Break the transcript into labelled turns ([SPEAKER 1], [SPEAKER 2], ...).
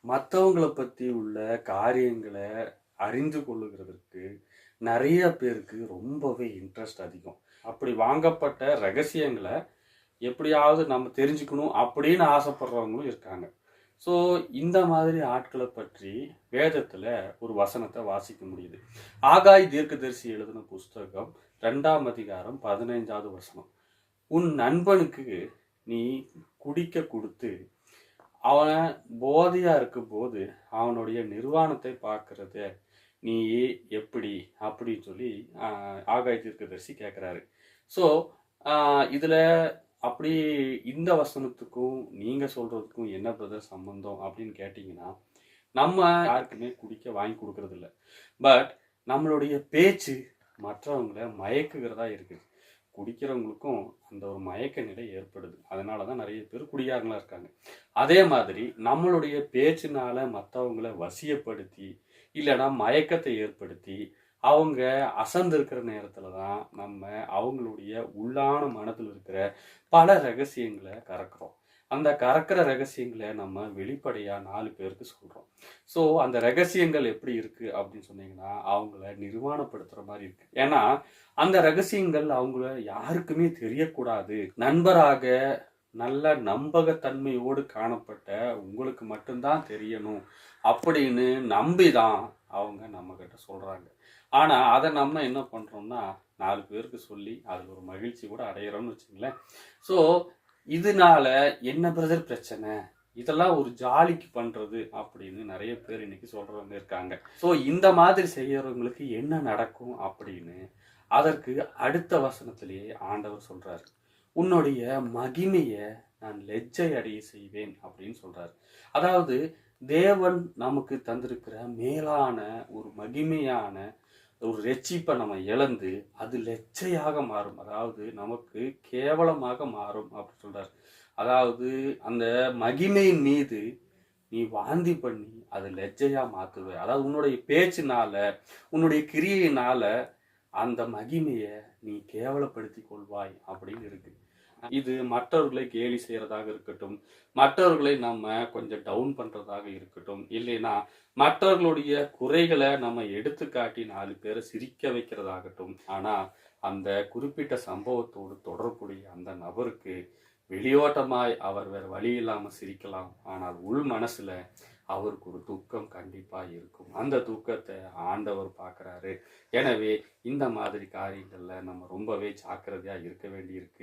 [SPEAKER 1] மற்றவங்கள பற்றி உள்ள காரியங்களை அறிந்து கொள்ளுகிறதுக்கு நிறைய பேருக்கு ரொம்பவே இன்ட்ரெஸ்ட் அதிகம். அப்படி வாங்கப்பட்ட ரகசியங்களை எப்படியாவது நம்ம தெரிஞ்சுக்கணும் அப்படின்னு ஆசைப்படுறவங்களும் இருக்காங்க. ஸோ இந்த மாதிரி ஆட்களை பற்றி வேதத்தில் ஒரு வசனத்தை வாசிக்க முடியுது. ஆகாய் தீர்க்கதரிசி எழுதின புஸ்தகம் 2ஆம் அதிகாரம் 15வது வசனம். உன் நண்பனுக்கு நீ குடிக்க கொடுத்து அவனை போதையா இருக்கும்போது அவனுடைய நிர்வாணத்தை பார்க்கறத நீ எப்படி அப்படின்னு சொல்லி ஆகாய தீர்க்கதரிசி கேட்குறாரு. ஸோ இதில் அப்படி இந்த வசனத்துக்கும் நீங்கள் சொல்கிறதுக்கும் என்ன பிரதர் சம்பந்தம் அப்படின்னு கேட்டிங்கன்னா, நம்ம யாருக்குமே குடிக்க வாங்கி கொடுக்கறது இல்லை. பட் நம்மளுடைய பேச்சு மற்றவங்களை மயக்குகிறதா இருக்குது. குடிக்கிறவங்களுக்கும் அந்த ஒரு மயக்க நிலை ஏற்படுது. அதனால தான் நிறைய பேர் குடியாரங்களா இருக்காங்க. அதே மாதிரி நம்மளுடைய பேச்சினால மற்றவங்களை வசியப்படுத்தி இல்லைன்னா மயக்கத்தை ஏற்படுத்தி அவங்க அசந்திருக்கிற நேரத்துல தான் நம்ம அவங்களுடைய உள்ளான மனதில் இருக்கிற பல ரகசியங்களை கறக்குறோம். அந்த கறக்கிற ரகசியங்களை நம்ம வெளிப்படையா 4 பேருக்கு சொல்றோம். ஸோ அந்த ரகசியங்கள் எப்படி இருக்கு அப்படின்னு சொன்னீங்கன்னா, அவங்கள நிர்வாணப்படுத்துற மாதிரி இருக்கு. ஏன்னா அந்த ரகசியங்கள் அவங்கள யாருக்குமே தெரியக்கூடாது. நண்பராக நல்ல நம்பகத்தன்மையோடு காணப்பட்ட உங்களுக்கு மட்டும்தான் தெரியணும் அப்படின்னு நம்பிதான் அவங்க நம்ம கிட்ட சொல்றாங்க. ஆனா அதை நம்ம என்ன பண்றோம்னா 4 பேருக்கு சொல்லி அதுல ஒரு மகிழ்ச்சி கூட அடையிறோம்னு வச்சுங்களேன். ஸோ இதனால என்ன பிரதர் பிரச்சனை, இதெல்லாம் ஒரு ஜாலிக்கு பண்றது அப்படின்னு நிறைய பேர் இன்னைக்கு சொல்றவங்க இருக்காங்க. ஸோ இந்த மாதிரி செய்யறவங்களுக்கு என்ன நடக்கும் அப்படின்னு அதற்கு அடுத்த வசனத்திலேயே ஆண்டவர் சொல்றாரு. உன்னுடைய மகிமையை நான் லெஜ்ஜை அடைய செய்வேன் அப்படின்னு சொல்றாரு. அதாவது தேவன் நமக்கு தந்திருக்கிற மேலான ஒரு மகிமையான ஒரு ரட்சிப்பை நம்ம இழந்து அது லெச்சையாக மாறும், அதாவது நமக்கு கேவலமாக மாறும் அப்படின்னு சொல்றாரு. அதாவது அந்த மகிமையின் மீது நீ வாந்தி பண்ணி அது லெஜ்ஜையா மாத்துவ. அதாவது உன்னுடைய பேச்சினால உன்னுடைய கிரியையினால அந்த மகிமையை நீ கேவலப்படுத்தி கொள்வாய் அப்படின்னு இருக்கு. இது மற்றவர்களை கேலி செய்யறதாக இருக்கட்டும், மற்றவர்களை நம்ம கொஞ்சம் டவுன் பண்றதாக இருக்கட்டும், இல்லைன்னா மற்றவர்களுடைய குறைகளை நம்ம எடுத்துக்காட்டி 4 பேரை சிரிக்க வைக்கிறதாகட்டும். ஆனா அந்த குறிப்பிட்ட சம்பவத்தோடு தொடர்புடைய அந்த நபருக்கு வெளியோட்டமாய் அவர் வேற வழி இல்லாம சிரிக்கலாம், ஆனால் உள் மனசுல அவருக்கு ஒரு துக்கம் கண்டிப்பா இருக்கும். அந்த துக்கத்தை ஆண்டவர் பார்க்கிறாரு. எனவே இந்த மாதிரி காரியங்கள்ல நம்ம ரொம்பவே ஜாக்கிரதையா இருக்க வேண்டி இருக்கு.